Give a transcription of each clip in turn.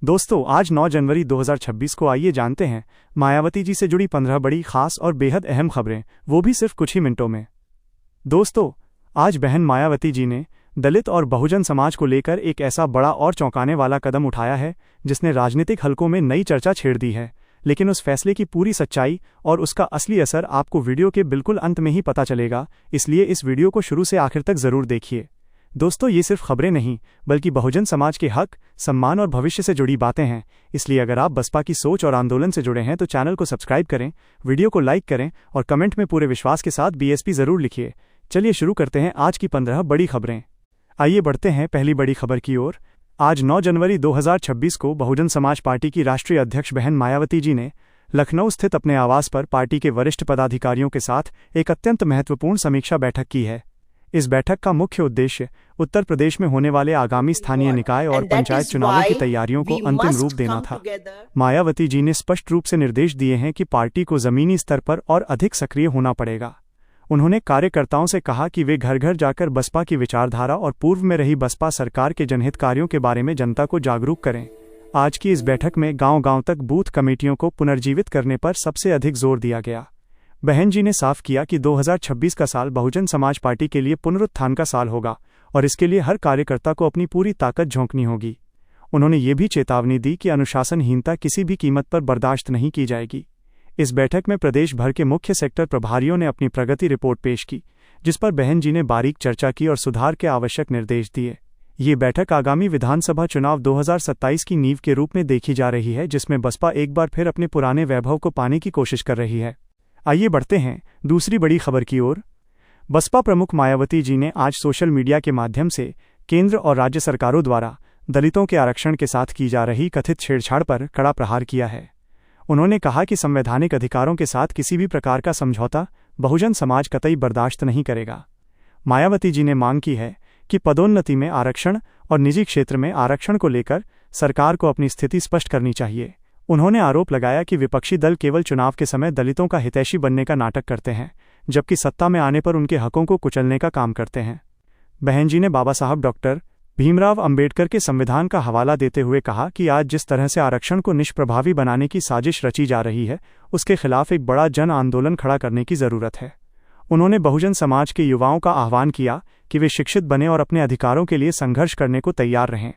दोस्तों, आज 9 जनवरी 2026 को आइए जानते हैं मायावती जी से जुड़ी 15 बड़ी खास और बेहद अहम खबरें, वो भी सिर्फ कुछ ही मिनटों में। दोस्तों, आज बहन मायावती जी ने दलित और बहुजन समाज को लेकर एक ऐसा बड़ा और चौंकाने वाला कदम उठाया है जिसने राजनीतिक हलकों में नई चर्चा छेड़ दी है। लेकिन उस फैसले की पूरी सच्चाई और उसका असली असर आपको वीडियो के बिल्कुल अंत में ही पता चलेगा, इसलिए इस वीडियो को शुरू से आखिर तक जरूर देखिए। दोस्तों, ये सिर्फ खबरें नहीं बल्कि बहुजन समाज के हक, सम्मान और भविष्य से जुड़ी बातें हैं। इसलिए अगर आप बसपा की सोच और आंदोलन से जुड़े हैं तो चैनल को सब्सक्राइब करें, वीडियो को लाइक करें और कमेंट में पूरे विश्वास के साथ बीएसपी जरूर लिखिए। चलिए शुरू करते हैं आज की 15 बड़ी खबरें। आइए बढ़ते हैं पहली बड़ी खबर की ओर। आज 9 जनवरी 2026 को बहुजन समाज पार्टी की राष्ट्रीय अध्यक्ष बहन मायावती जी ने लखनऊ स्थित अपने आवास पर पार्टी के वरिष्ठ पदाधिकारियों के साथ एक अत्यंत महत्वपूर्ण समीक्षा बैठक की है। इस बैठक का मुख्य उद्देश्य उत्तर प्रदेश में होने वाले आगामी स्थानीय निकाय और पंचायत चुनावों की तैयारियों को अंतिम रूप देना था। मायावती जी ने स्पष्ट रूप से निर्देश दिए हैं कि पार्टी को जमीनी स्तर पर और अधिक सक्रिय होना पड़ेगा। उन्होंने कार्यकर्ताओं से कहा कि वे घर घर जाकर बसपा की विचारधारा और पूर्व में रही बसपा सरकार के जनहित कार्यों के बारे में जनता को जागरूक करें। आज की इस बैठक में गांव-गांव तक बूथ कमेटियों को पुनर्जीवित करने पर सबसे अधिक जोर दिया गया। बहन जी ने साफ किया कि 2026 का साल बहुजन समाज पार्टी के लिए पुनरुत्थान का साल होगा और इसके लिए हर कार्यकर्ता को अपनी पूरी ताकत झोंकनी होगी। उन्होंने ये भी चेतावनी दी कि अनुशासनहीनता किसी भी कीमत पर बर्दाश्त नहीं की जाएगी। इस बैठक में प्रदेश भर के मुख्य सेक्टर प्रभारियों ने अपनी प्रगति रिपोर्ट पेश की, जिस पर बहन जी ने बारीक चर्चा की और सुधार के आवश्यक निर्देश दिए। ये बैठक आगामी विधानसभा चुनाव 2027 की नींव के रूप में देखी जा रही है, जिसमें बसपा एक बार फिर अपने पुराने वैभव को पाने की कोशिश कर रही है। आइए बढ़ते हैं दूसरी बड़ी खबर की ओर। बसपा प्रमुख मायावती जी ने आज सोशल मीडिया के माध्यम से केंद्र और राज्य सरकारों द्वारा दलितों के आरक्षण के साथ की जा रही कथित छेड़छाड़ पर कड़ा प्रहार किया है। उन्होंने कहा कि संवैधानिक अधिकारों के साथ किसी भी प्रकार का समझौता बहुजन समाज कतई बर्दाश्त नहीं करेगा। मायावती जी ने मांग की है कि पदोन्नति में आरक्षण और निजी क्षेत्र में आरक्षण को लेकर सरकार को अपनी स्थिति स्पष्ट करनी चाहिए। उन्होंने आरोप लगाया कि विपक्षी दल केवल चुनाव के समय दलितों का हितैषी बनने का नाटक करते हैं, जबकि सत्ता में आने पर उनके हकों को कुचलने का काम करते हैं। बहन जी ने बाबा साहब डॉक्टर भीमराव अंबेडकर के संविधान का हवाला देते हुए कहा कि आज जिस तरह से आरक्षण को निष्प्रभावी बनाने की साजिश रची जा रही है, उसके खिलाफ एक बड़ा जन आंदोलन खड़ा करने की जरूरत है। उन्होंने बहुजन समाज के युवाओं का आह्वान किया कि वे शिक्षित बने और अपने अधिकारों के लिए संघर्ष करने को तैयार रहें।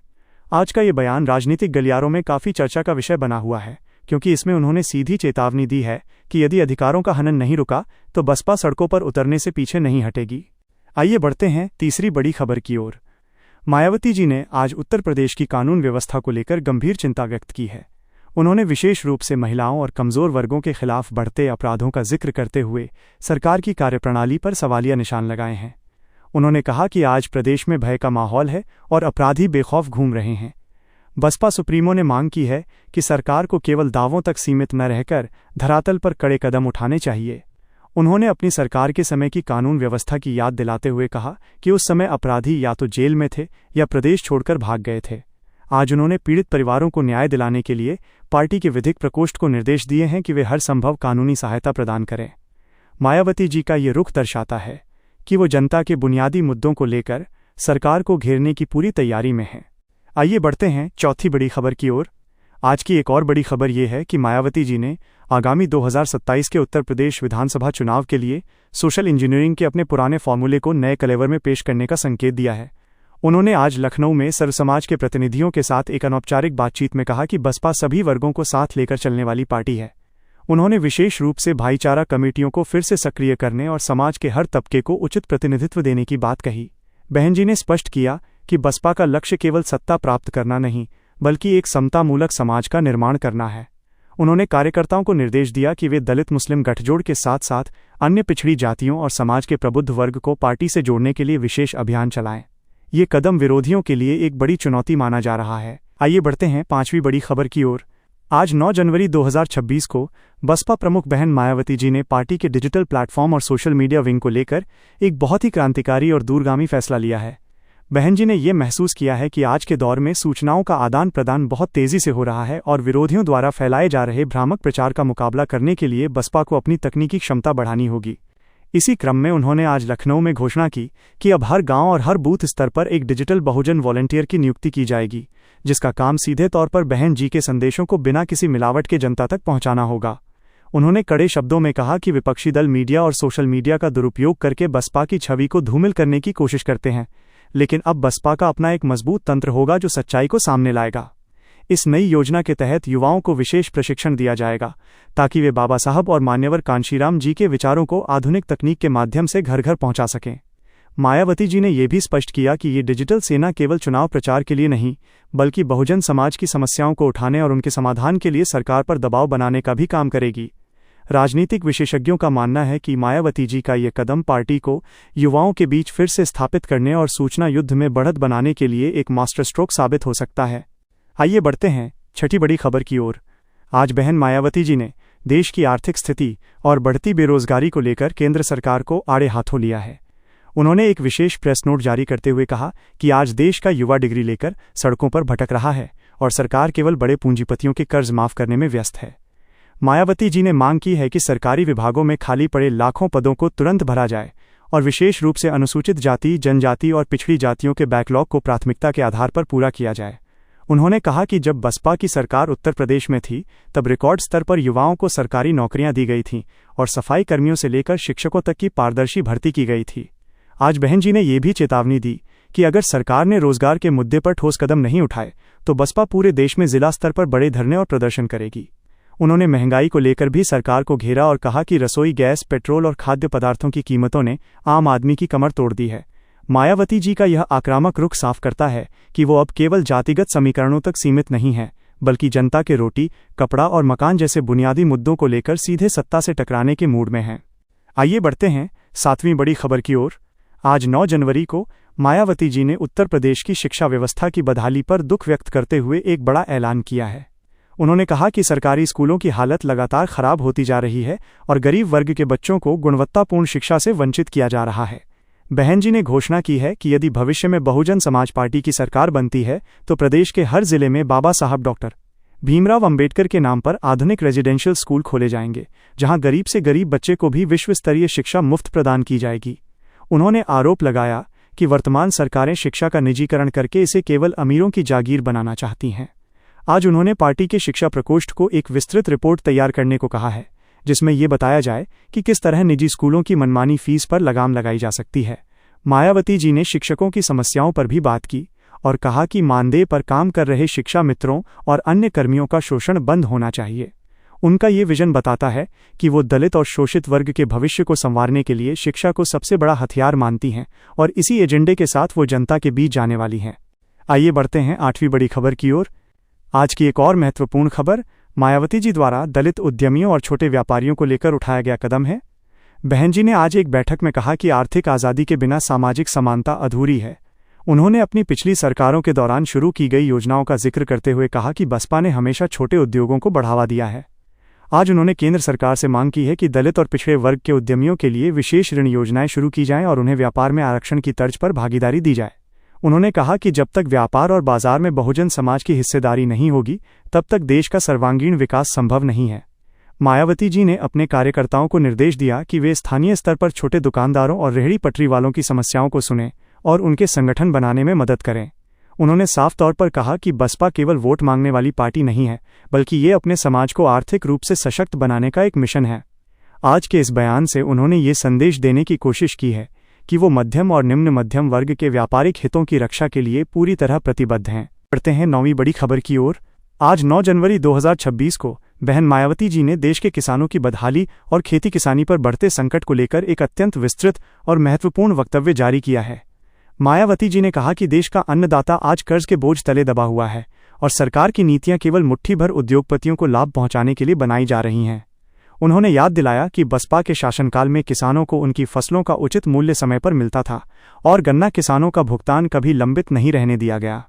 आज का ये बयान राजनीतिक गलियारों में काफ़ी चर्चा का विषय बना हुआ है, क्योंकि इसमें उन्होंने सीधी चेतावनी दी है कि यदि अधिकारों का हनन नहीं रुका तो बसपा सड़कों पर उतरने से पीछे नहीं हटेगी। आइए बढ़ते हैं तीसरी बड़ी खबर की ओर। मायावती जी ने आज उत्तर प्रदेश की कानून व्यवस्था को लेकर गंभीर चिंता व्यक्त की है। उन्होंने विशेष रूप से महिलाओं और कमजोर वर्गों के खिलाफ बढ़ते अपराधों का जिक्र करते हुए सरकार की कार्यप्रणाली पर सवालिया निशान लगाए हैं। उन्होंने कहा कि आज प्रदेश में भय का माहौल है और अपराधी बेखौफ घूम रहे हैं। बसपा सुप्रीमो ने मांग की है कि सरकार को केवल दावों तक सीमित न रहकर धरातल पर कड़े कदम उठाने चाहिए। उन्होंने अपनी सरकार के समय की कानून व्यवस्था की याद दिलाते हुए कहा कि उस समय अपराधी या तो जेल में थे या प्रदेश छोड़कर भाग गए थे। आज उन्होंने पीड़ित परिवारों को न्याय दिलाने के लिए पार्टी के विधिक प्रकोष्ठ को निर्देश दिए हैं कि वे हर संभव कानूनी सहायता प्रदान करें। मायावती जी का ये रुख दर्शाता है कि वो जनता के बुनियादी मुद्दों को लेकर सरकार को घेरने की पूरी तैयारी में हैं। आइए बढ़ते हैं चौथी बड़ी खबर की ओर। आज की एक और बड़ी खबर ये है कि मायावती जी ने आगामी 2027 के उत्तर प्रदेश विधानसभा चुनाव के लिए सोशल इंजीनियरिंग के अपने पुराने फॉर्मूले को नए कलेवर में पेश करने का संकेत दिया है। उन्होंने आज लखनऊ में सर्व समाज के प्रतिनिधियों के साथ एक अनौपचारिक बातचीत में कहा कि बसपा सभी वर्गों को साथ लेकर चलने वाली पार्टी है। उन्होंने विशेष रूप से भाईचारा कमेटियों को फिर से सक्रिय करने और समाज के हर तबके को उचित प्रतिनिधित्व देने की बात कही। बहन जी ने स्पष्ट किया कि बसपा का लक्ष्य केवल सत्ता प्राप्त करना नहीं, बल्कि एक समतामूलक समाज का निर्माण करना है। उन्होंने कार्यकर्ताओं को निर्देश दिया कि वे दलित मुस्लिम गठजोड़ के साथ साथ अन्य पिछड़ी जातियों और समाज के प्रबुद्ध वर्ग को पार्टी से जोड़ने के लिए विशेष अभियान चलाएं। ये कदम विरोधियों के लिए एक बड़ी चुनौती माना जा रहा है। आइए बढ़ते हैं पांचवी बड़ी खबर की ओर। आज 9 जनवरी 2026 को बसपा प्रमुख बहन मायावती जी ने पार्टी के डिजिटल प्लेटफॉर्म और सोशल मीडिया विंग को लेकर एक बहुत ही क्रांतिकारी और दूरगामी फैसला लिया है। बहन जी ने यह महसूस किया है कि आज के दौर में सूचनाओं का आदान प्रदान बहुत तेजी से हो रहा है और विरोधियों द्वारा फैलाए जा रहे भ्रामक प्रचार का मुकाबला करने के लिए बसपा को अपनी तकनीकी क्षमता बढ़ानी होगी। इसी क्रम में उन्होंने आज लखनऊ में घोषणा की कि अब हर गांव और हर बूथ स्तर पर एक डिजिटल बहुजन वॉलंटियर की नियुक्ति की जाएगी, जिसका काम सीधे तौर पर बहन जी के संदेशों को बिना किसी मिलावट के जनता तक पहुंचाना होगा। उन्होंने कड़े शब्दों में कहा कि विपक्षी दल मीडिया और सोशल मीडिया का दुरुपयोग करके बसपा की छवि को धूमिल करने की कोशिश करते हैं, लेकिन अब बसपा का अपना एक मजबूत तंत्र होगा जो सच्चाई को सामने लाएगा। इस नई योजना के तहत युवाओं को विशेष प्रशिक्षण दिया जाएगा ताकि वे बाबा साहब और मान्यवर कांशीराम जी के विचारों को आधुनिक तकनीक के माध्यम से घर घर पहुंचा सकें। मायावती जी ने यह भी स्पष्ट किया कि ये डिजिटल सेना केवल चुनाव प्रचार के लिए नहीं, बल्कि बहुजन समाज की समस्याओं को उठाने और उनके समाधान के लिए सरकार पर दबाव बनाने का भी काम करेगी। राजनीतिक विशेषज्ञों का मानना है कि मायावती जी का यह कदम पार्टी को युवाओं के बीच फिर से स्थापित करने और सूचना युद्ध में बढ़त बनाने के लिए एक मास्टर स्ट्रोक साबित हो सकता है। आइए बढ़ते हैं छठी बड़ी खबर की ओर। आज बहन मायावती जी ने देश की आर्थिक स्थिति और बढ़ती बेरोजगारी को लेकर केंद्र सरकार को आड़े हाथों लिया है। उन्होंने एक विशेष प्रेस नोट जारी करते हुए कहा कि आज देश का युवा डिग्री लेकर सड़कों पर भटक रहा है और सरकार केवल बड़े पूंजीपतियों के कर्ज माफ करने में व्यस्त है। मायावती जी ने मांग की है कि सरकारी विभागों में खाली पड़े लाखों पदों को तुरंत भरा जाए और विशेष रूप से अनुसूचित जाति, जनजाति और पिछड़ी जातियों के बैकलॉग को प्राथमिकता के आधार पर पूरा किया जाए। उन्होंने कहा कि जब बसपा की सरकार उत्तर प्रदेश में थी तब रिकॉर्ड स्तर पर युवाओं को सरकारी नौकरियां दी गई थीं और सफाई कर्मियों से लेकर शिक्षकों तक की पारदर्शी भर्ती की गई थी। आज बहन जी ने यह भी चेतावनी दी कि अगर सरकार ने रोजगार के मुद्दे पर ठोस कदम नहीं उठाए तो बसपा पूरे देश में जिला स्तर पर बड़े धरने और प्रदर्शन करेगी। उन्होंने महंगाई को लेकर भी सरकार को घेरा और कहा कि रसोई गैस, पेट्रोल और खाद्य पदार्थों की कीमतों ने आम आदमी की कमर तोड़ दी है। मायावती जी का यह आक्रामक रुख साफ करता है कि वो अब केवल जातिगत समीकरणों तक सीमित नहीं है, बल्कि जनता के रोटी, कपड़ा और मकान जैसे बुनियादी मुद्दों को लेकर सीधे सत्ता से टकराने के मूड में हैं। आइए बढ़ते हैं सातवीं बड़ी खबर की ओर। आज 9 जनवरी को मायावती जी ने उत्तर प्रदेश की शिक्षा व्यवस्था की बदहाली पर दुख व्यक्त करते हुए एक बड़ा ऐलान किया है। उन्होंने कहा कि सरकारी स्कूलों की हालत लगातार खराब होती जा रही है और गरीब वर्ग के बच्चों को गुणवत्तापूर्ण शिक्षा से वंचित किया जा रहा है। बहन जी ने घोषणा की है कि यदि भविष्य में बहुजन समाज पार्टी की सरकार बनती है तो प्रदेश के हर जिले में बाबा साहब डॉक्टर भीमराव अंबेडकर के नाम पर आधुनिक रेजिडेंशियल स्कूल खोले जाएंगे, जहां गरीब से गरीब बच्चे को भी विश्व स्तरीय शिक्षा मुफ्त प्रदान की जाएगी। उन्होंने आरोप लगाया कि वर्तमान सरकारें शिक्षा का निजीकरण करके इसे केवल अमीरों की जागीर बनाना चाहती हैं। आज उन्होंने पार्टी के शिक्षा प्रकोष्ठ को एक विस्तृत रिपोर्ट तैयार करने को कहा है, जिसमें यह बताया जाए कि किस तरह निजी स्कूलों की मनमानी फीस पर लगाम लगाई जा सकती है। मायावती जी ने शिक्षकों की समस्याओं पर भी बात की और कहा कि मानदेय पर काम कर रहे शिक्षा मित्रों और अन्य कर्मियों का शोषण बंद होना चाहिए। उनका ये विजन बताता है कि वो दलित और शोषित वर्ग के भविष्य को संवारने के लिए शिक्षा को सबसे बड़ा हथियार मानती हैं और इसी एजेंडे के साथ वो जनता के बीच जाने वाली हैं। आइए बढ़ते हैं आठवीं बड़ी खबर की ओर। आज की एक और महत्वपूर्ण खबर मायावती जी द्वारा दलित उद्यमियों और छोटे व्यापारियों को लेकर उठाया गया कदम है। बहन जी ने आज एक बैठक में कहा कि आर्थिक आज़ादी के बिना सामाजिक समानता अधूरी है। उन्होंने अपनी पिछली सरकारों के दौरान शुरू की गई योजनाओं का जिक्र करते हुए कहा कि बसपा ने हमेशा छोटे उद्योगों को बढ़ावा दिया है। आज उन्होंने केंद्र सरकार से मांग की है कि दलित और पिछड़े वर्ग के उद्यमियों के लिए विशेष ऋण योजनाएं शुरू की जाएं और उन्हें व्यापार में आरक्षण की तर्ज पर भागीदारी दी जाए। उन्होंने कहा कि जब तक व्यापार और बाजार में बहुजन समाज की हिस्सेदारी नहीं होगी, तब तक देश का सर्वांगीण विकास संभव नहीं है। मायावती जी ने अपने कार्यकर्ताओं को निर्देश दिया कि वे स्थानीय स्तर पर छोटे दुकानदारों और रेहड़ी पटरी वालों की समस्याओं को सुनें और उनके संगठन बनाने में मदद करें। उन्होंने साफ तौर पर कहा कि बसपा केवल वोट मांगने वाली पार्टी नहीं है, बल्कि ये अपने समाज को आर्थिक रूप से सशक्त बनाने का एक मिशन है। आज के इस बयान से उन्होंने ये संदेश देने की कोशिश की है कि वो मध्यम और निम्न मध्यम वर्ग के व्यापारिक हितों की रक्षा के लिए पूरी तरह प्रतिबद्ध हैं। बढ़ते हैं 9वीं बड़ी खबर की ओर। आज 9 जनवरी 2026 को बहन मायावती जी ने देश के किसानों की बदहाली और खेती किसानी पर बढ़ते संकट को लेकर एक अत्यंत विस्तृत और महत्वपूर्ण वक्तव्य जारी किया है। मायावती जी ने कहा कि देश का अन्नदाता आज कर्ज के बोझ तले दबा हुआ है और सरकार की नीतियां केवल मुट्ठी भर उद्योगपतियों को लाभ पहुंचाने के लिए बनाई जा रही हैं। उन्होंने याद दिलाया कि बसपा के शासनकाल में किसानों को उनकी फसलों का उचित मूल्य समय पर मिलता था और गन्ना किसानों का भुगतान कभी लंबित नहीं रहने दिया गया।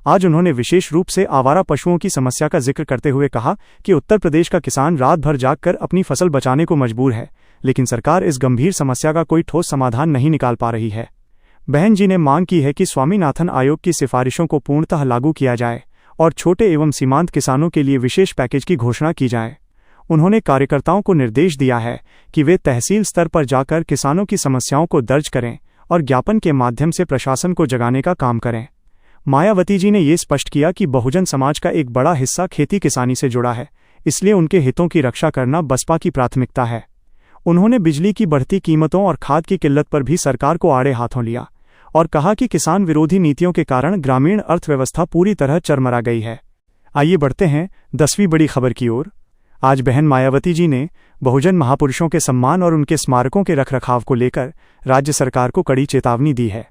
आज उन्होंने विशेष रूप से आवारा पशुओं की समस्या का जिक्र करते हुए कहा कि उत्तर प्रदेश का किसान रात भर जागकर अपनी फसल बचाने को मजबूर है, लेकिन सरकार इस गंभीर समस्या का कोई ठोस समाधान नहीं निकाल पा रही है। बहन जी ने मांग की है कि स्वामीनाथन आयोग की सिफारिशों को पूर्णतः लागू किया जाए और छोटे एवं सीमांत किसानों के लिए विशेष पैकेज की घोषणा की जाए। उन्होंने कार्यकर्ताओं को निर्देश दिया है कि वे तहसील स्तर पर जाकर किसानों की समस्याओं को दर्ज करें और ज्ञापन के माध्यम से प्रशासन को जगाने का काम करें। मायावती जी ने ये स्पष्ट किया कि बहुजन समाज का एक बड़ा हिस्सा खेती किसानी से जुड़ा है, इसलिए उनके हितों की रक्षा करना बसपा की प्राथमिकता है। उन्होंने बिजली की बढ़ती कीमतों और खाद की किल्लत पर भी सरकार को आड़े हाथों लिया और कहा कि किसान विरोधी नीतियों के कारण ग्रामीण अर्थव्यवस्था पूरी तरह चरमरा गई है। आइए बढ़ते हैं 10वीं बड़ी खबर की ओर। आज बहन मायावती जी ने बहुजन महापुरुषों के सम्मान और उनके स्मारकों के रखरखाव को लेकर राज्य सरकार को कड़ी चेतावनी दी है।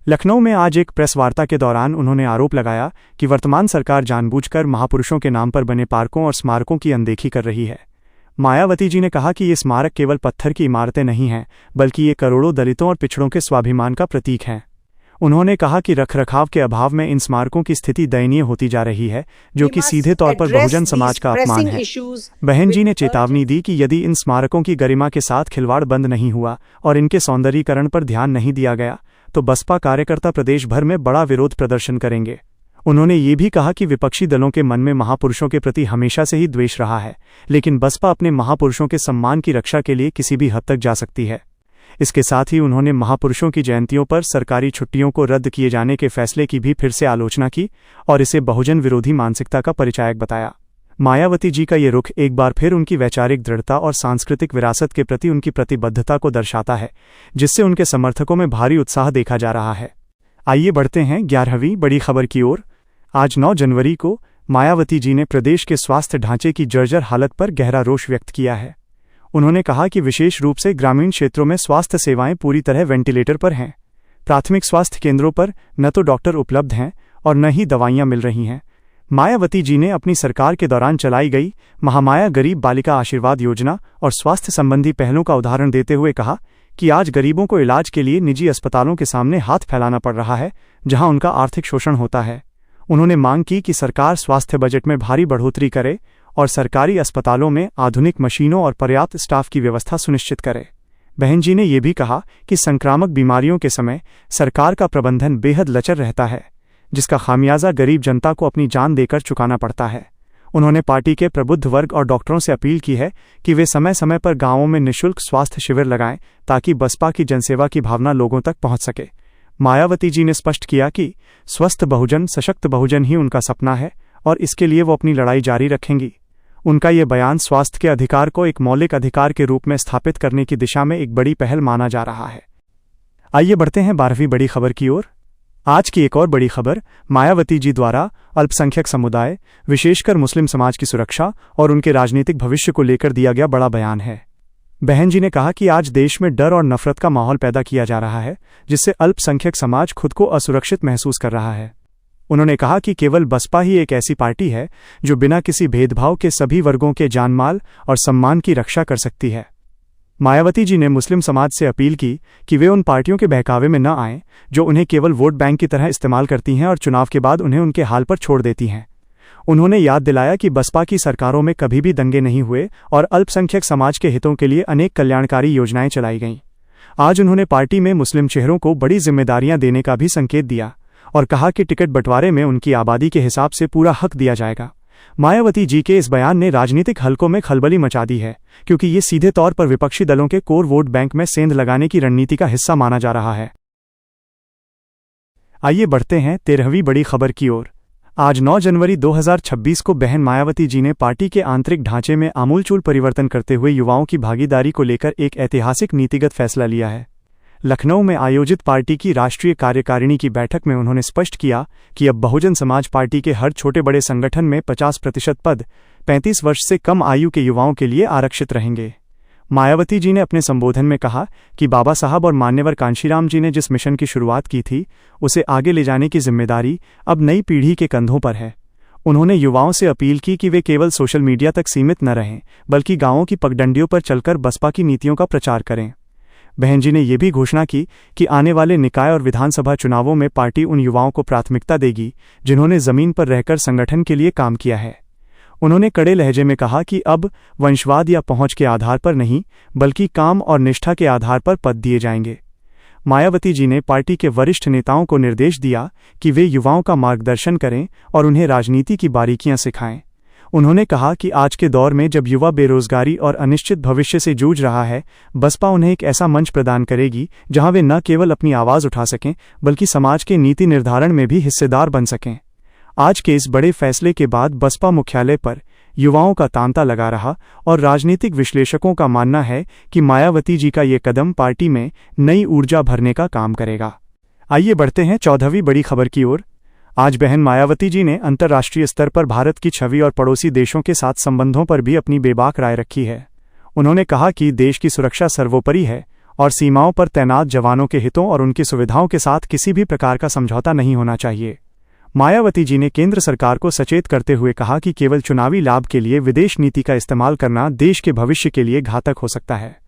लखनऊ में आज एक प्रेस वार्ता के दौरान उन्होंने आरोप लगाया कि वर्तमान सरकार जानबूझकर महापुरुषों के नाम पर बने पार्कों और स्मारकों की अनदेखी कर रही है। मायावती जी ने कहा कि ये स्मारक केवल पत्थर की इमारतें नहीं हैं, बल्कि ये करोड़ों दलितों और पिछड़ों के स्वाभिमान का प्रतीक हैं। उन्होंने कहा कि रखरखाव के अभाव में इन स्मारकों की स्थिति दयनीय होती जा रही है, जो कि सीधे तौर पर बहुजन समाज का अपमान है। बहन जी ने चेतावनी दी कि यदि इन स्मारकों की गरिमा के साथ खिलवाड़ बंद नहीं हुआ और इनके सौंदर्यीकरण पर ध्यान नहीं दिया गया तो बसपा कार्यकर्ता प्रदेश भर में बड़ा विरोध प्रदर्शन करेंगे। उन्होंने ये भी कहा कि विपक्षी दलों के मन में महापुरुषों के प्रति हमेशा से ही द्वेष रहा है, लेकिन बसपा अपने महापुरुषों के सम्मान की रक्षा के लिए किसी भी हद तक जा सकती है। इसके साथ ही उन्होंने महापुरुषों की जयंतियों पर सरकारी छुट्टियों को रद्द किए जाने के फैसले की भी फिर से आलोचना की और इसे बहुजन विरोधी मानसिकता का परिचायक बताया। मायावती जी का ये रुख एक बार फिर उनकी वैचारिक दृढ़ता और सांस्कृतिक विरासत के प्रति उनकी प्रतिबद्धता को दर्शाता है, जिससे उनके समर्थकों में भारी उत्साह देखा जा रहा है। आइए बढ़ते हैं 11वीं बड़ी खबर की ओर। आज 9 जनवरी को मायावती जी ने प्रदेश के स्वास्थ्य ढांचे की जर्जर हालत पर गहरा रोष व्यक्त किया है। उन्होंने कहा कि विशेष रूप से ग्रामीण क्षेत्रों में स्वास्थ्य सेवाएं पूरी तरह वेंटिलेटर पर हैं। प्राथमिक स्वास्थ्य केंद्रों पर न तो डॉक्टर उपलब्ध हैं और न ही दवाइयां मिल रही हैं। मायावती जी ने अपनी सरकार के दौरान चलाई गई महामाया गरीब बालिका आशीर्वाद योजना और स्वास्थ्य संबंधी पहलों का उदाहरण देते हुए कहा कि आज गरीबों को इलाज के लिए निजी अस्पतालों के सामने हाथ फैलाना पड़ रहा है, जहां उनका आर्थिक शोषण होता है। उन्होंने मांग की कि सरकार स्वास्थ्य बजट में भारी बढ़ोतरी करे और सरकारी अस्पतालों में आधुनिक मशीनों और पर्याप्त स्टाफ की व्यवस्था सुनिश्चित करे। बहन जी ने यह भी कहा कि संक्रामक बीमारियों के समय सरकार का प्रबंधन बेहद लचर रहता है, जिसका खामियाजा गरीब जनता को अपनी जान देकर चुकाना पड़ता है। उन्होंने पार्टी के प्रबुद्ध वर्ग और डॉक्टरों से अपील की है कि वे समय समय पर गांवों में निःशुल्क स्वास्थ्य शिविर लगाएं, ताकि बसपा की जनसेवा की भावना लोगों तक पहुंच सके। मायावती जी ने स्पष्ट किया कि स्वस्थ बहुजन सशक्त बहुजन ही उनका सपना है और इसके लिए वो अपनी लड़ाई जारी रखेंगी। उनका ये बयान स्वास्थ्य के अधिकार को एक मौलिक अधिकार के रूप में स्थापित करने की दिशा में एक बड़ी पहल माना जा रहा है। आइए बढ़ते हैं 12वीं बड़ी खबर की ओर। आज की एक और बड़ी खबर मायावती जी द्वारा अल्पसंख्यक समुदाय, विशेषकर मुस्लिम समाज की सुरक्षा और उनके राजनीतिक भविष्य को लेकर दिया गया बड़ा बयान है। बहन जी ने कहा कि आज देश में डर और नफरत का माहौल पैदा किया जा रहा है, जिससे अल्पसंख्यक समाज खुद को असुरक्षित महसूस कर रहा है। उन्होंने कहा कि केवल बसपा ही एक ऐसी पार्टी है जो बिना किसी भेदभाव के सभी वर्गों के जानमाल और सम्मान की रक्षा कर सकती है। मायावती जी ने मुस्लिम समाज से अपील की कि वे उन पार्टियों के बहकावे में न आएं जो उन्हें केवल वोट बैंक की तरह इस्तेमाल करती हैं और चुनाव के बाद उन्हें उनके हाल पर छोड़ देती हैं। उन्होंने याद दिलाया कि बसपा की सरकारों में कभी भी दंगे नहीं हुए और अल्पसंख्यक समाज के हितों के लिए अनेक कल्याणकारी योजनाएं चलाई गईं। आज उन्होंने पार्टी में मुस्लिम चेहरों को बड़ी जिम्मेदारियां देने का भी संकेत दिया और कहा कि टिकट बंटवारे में उनकी आबादी के हिसाब से पूरा हक दिया जाएगा। मायावती जी के इस बयान ने राजनीतिक हलकों में खलबली मचा दी है, क्योंकि ये सीधे तौर पर विपक्षी दलों के कोर वोट बैंक में सेंध लगाने की रणनीति का हिस्सा माना जा रहा है। आइए बढ़ते हैं 13वीं बड़ी खबर की ओर। आज 9 जनवरी 2026 को बहन मायावती जी ने पार्टी के आंतरिक ढांचे में आमूलचूल परिवर्तन करते हुए युवाओं की भागीदारी को लेकर एक ऐतिहासिक नीतिगत फैसला लिया है। लखनऊ में आयोजित पार्टी की राष्ट्रीय कार्यकारिणी की बैठक में उन्होंने स्पष्ट किया कि अब बहुजन समाज पार्टी के हर छोटे बड़े संगठन में 50% पद 35 वर्ष से कम आयु के युवाओं के लिए आरक्षित रहेंगे। मायावती जी ने अपने संबोधन में कहा कि बाबा साहब और मान्यवर कांशीराम जी ने जिस मिशन की शुरुआत की थी, उसे आगे ले जाने की जिम्मेदारी अब नई पीढ़ी के कंधों पर है। उन्होंने युवाओं से अपील की कि वे केवल सोशल मीडिया तक सीमित न रहें, बल्कि गांवों की पगडंडियों पर चलकर बसपा की नीतियों का प्रचार करें। बहन जी ने यह भी घोषणा की कि आने वाले निकाय और विधानसभा चुनावों में पार्टी उन युवाओं को प्राथमिकता देगी जिन्होंने जमीन पर रहकर संगठन के लिए काम किया है। उन्होंने कड़े लहजे में कहा कि अब वंशवाद या पहुंच के आधार पर नहीं, बल्कि काम और निष्ठा के आधार पर पद दिए जाएंगे। मायावती जी ने पार्टी के वरिष्ठ नेताओं को निर्देश दिया कि वे युवाओं का मार्गदर्शन करें और उन्हें राजनीति की बारीकियां सिखाएं। उन्होंने कहा कि आज के दौर में जब युवा बेरोजगारी और अनिश्चित भविष्य से जूझ रहा है, बसपा उन्हें एक ऐसा मंच प्रदान करेगी जहां वे न केवल अपनी आवाज उठा सकें बल्कि समाज के नीति निर्धारण में भी हिस्सेदार बन सकें। आज के इस बड़े फैसले के बाद बसपा मुख्यालय पर युवाओं का तांता लगा रहा और राजनीतिक विश्लेषकों का मानना है कि मायावती जी का ये कदम पार्टी में नई ऊर्जा भरने का काम करेगा। आइए बढ़ते हैं 14वीं बड़ी खबर की ओर। आज बहन मायावती जी ने अंतर्राष्ट्रीय स्तर पर भारत की छवि और पड़ोसी देशों के साथ संबंधों पर भी अपनी बेबाक राय रखी है। उन्होंने कहा कि देश की सुरक्षा सर्वोपरि है और सीमाओं पर तैनात जवानों के हितों और उनकी सुविधाओं के साथ किसी भी प्रकार का समझौता नहीं होना चाहिए। मायावती जी ने केंद्र सरकार को सचेत करते हुए कहा कि केवल चुनावी लाभ के लिए विदेश नीति का इस्तेमाल करना देश के भविष्य के लिए घातक हो सकता है।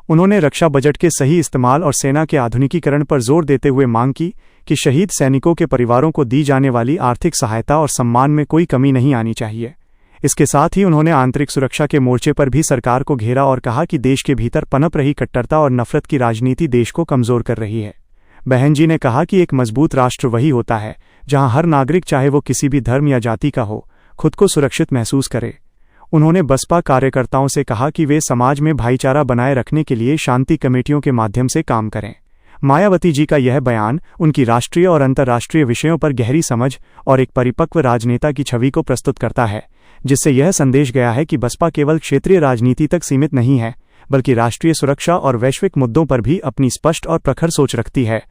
उन्होंने रक्षा बजट के सही इस्तेमाल और सेना के आधुनिकीकरण पर जोर देते हुए मांग की कि शहीद सैनिकों के परिवारों को दी जाने वाली आर्थिक सहायता और सम्मान में कोई कमी नहीं आनी चाहिए। इसके साथ ही उन्होंने आंतरिक सुरक्षा के मोर्चे पर भी सरकार को घेरा और कहा कि देश के भीतर पनप रही कट्टरता और नफरत की राजनीति देश को कमजोर कर रही है। बहन जी ने कहा कि एक मजबूत राष्ट्र वही होता है जहां हर नागरिक, चाहे वो किसी भी धर्म या जाति का हो, खुद को सुरक्षित महसूस करे। उन्होंने बसपा कार्यकर्ताओं से कहा कि वे समाज में भाईचारा बनाए रखने के लिए शांति कमेटियों के माध्यम से काम करें। मायावती जी का यह बयान उनकी राष्ट्रीय और अंतर्राष्ट्रीय विषयों पर गहरी समझ और एक परिपक्व राजनेता की छवि को प्रस्तुत करता है, जिससे यह संदेश गया है कि बसपा केवल क्षेत्रीय राजनीति तक सीमित नहीं है बल्कि राष्ट्रीय सुरक्षा और वैश्विक मुद्दों पर भी अपनी स्पष्ट और प्रखर सोच रखती है।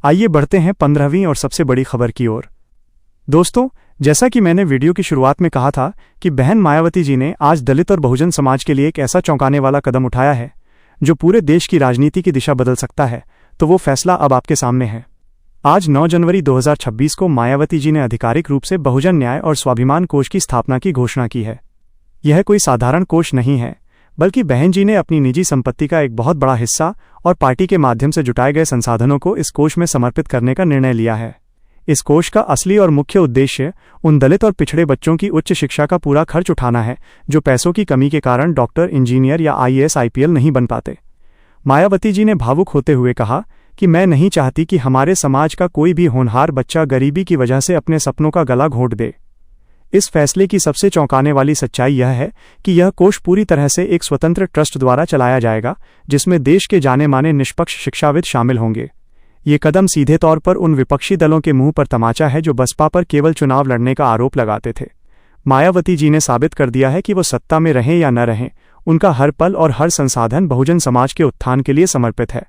आइए बढ़ते हैं 15वीं और सबसे बड़ी खबर की ओर। दोस्तों, जैसा कि मैंने वीडियो की शुरुआत में कहा था कि बहन मायावती जी ने आज दलित और बहुजन समाज के लिए एक ऐसा चौंकाने वाला कदम उठाया है जो पूरे देश की राजनीति की दिशा बदल सकता है, तो वो फैसला अब आपके सामने है। आज 9 जनवरी 2026 को मायावती जी ने आधिकारिक रूप से बहुजन न्याय और स्वाभिमान कोष की स्थापना की घोषणा की है। यह कोई साधारण कोष नहीं है, बल्कि बहन जी ने अपनी निजी संपत्ति का एक बहुत बड़ा हिस्सा और पार्टी के माध्यम से जुटाए गए संसाधनों को इस कोष में समर्पित करने का निर्णय लिया है। इस कोष का असली और मुख्य उद्देश्य उन दलित और पिछड़े बच्चों की उच्च शिक्षा का पूरा खर्च उठाना है जो पैसों की कमी के कारण डॉक्टर, इंजीनियर या IAS IPL नहीं बन पाते। मायावती जी ने भावुक होते हुए कहा कि मैं नहीं चाहती कि हमारे समाज का कोई भी होनहार बच्चा गरीबी की वजह से अपने सपनों का गला घोंट दे। इस फैसले की सबसे चौंकाने वाली सच्चाई यह है कि यह कोष पूरी तरह से एक स्वतंत्र ट्रस्ट द्वारा चलाया जाएगा, जिसमें देश के जाने माने निष्पक्ष शिक्षाविद शामिल होंगे। ये कदम सीधे तौर पर उन विपक्षी दलों के मुंह पर तमाचा है जो बसपा पर केवल चुनाव लड़ने का आरोप लगाते थे। मायावती जी ने साबित कर दिया है कि वो सत्ता में रहें या न रहें, उनका हर पल और हर संसाधन बहुजन समाज के उत्थान के लिए समर्पित है।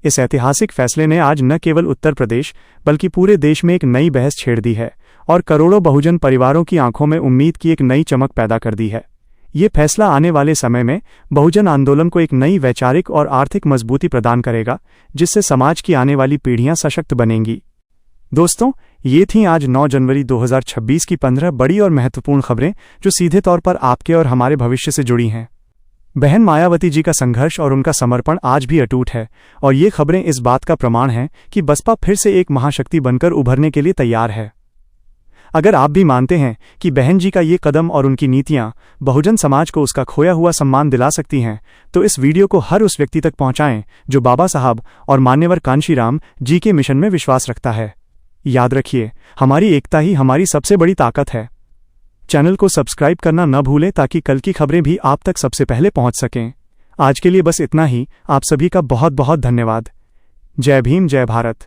इस ऐतिहासिक फैसले ने आज न केवल उत्तर प्रदेश बल्कि पूरे देश में एक नई बहस छेड़ दी है और करोड़ों बहुजन परिवारों की आंखों में उम्मीद की एक नई चमक पैदा कर दी है। ये फैसला आने वाले समय में बहुजन आंदोलन को एक नई वैचारिक और आर्थिक मजबूती प्रदान करेगा, जिससे समाज की आने वाली पीढ़ियां सशक्त बनेंगी। दोस्तों, ये थीं आज 9 जनवरी 2026 की 15 बड़ी और महत्वपूर्ण खबरें जो सीधे तौर पर आपके और हमारे भविष्य से जुड़ी हैं। बहन मायावती जी का संघर्ष और उनका समर्पण आज भी अटूट है और ये खबरें इस बात का प्रमाण हैं कि बसपा फिर से एक महाशक्ति बनकर उभरने के लिए तैयार है। अगर आप भी मानते हैं कि बहन जी का ये कदम और उनकी नीतियां बहुजन समाज को उसका खोया हुआ सम्मान दिला सकती हैं, तो इस वीडियो को हर उस व्यक्ति तक पहुंचाएं जो बाबा साहब और मान्यवर कांशीराम जी के मिशन में विश्वास रखता है। याद रखिए, हमारी एकता ही हमारी सबसे बड़ी ताकत है। चैनल को सब्सक्राइब करना न भूलें ताकि कल की खबरें भी आप तक सबसे पहले पहुंच सकें। आज के लिए बस इतना ही। आप सभी का बहुत बहुत धन्यवाद। जय भीम, जय भारत।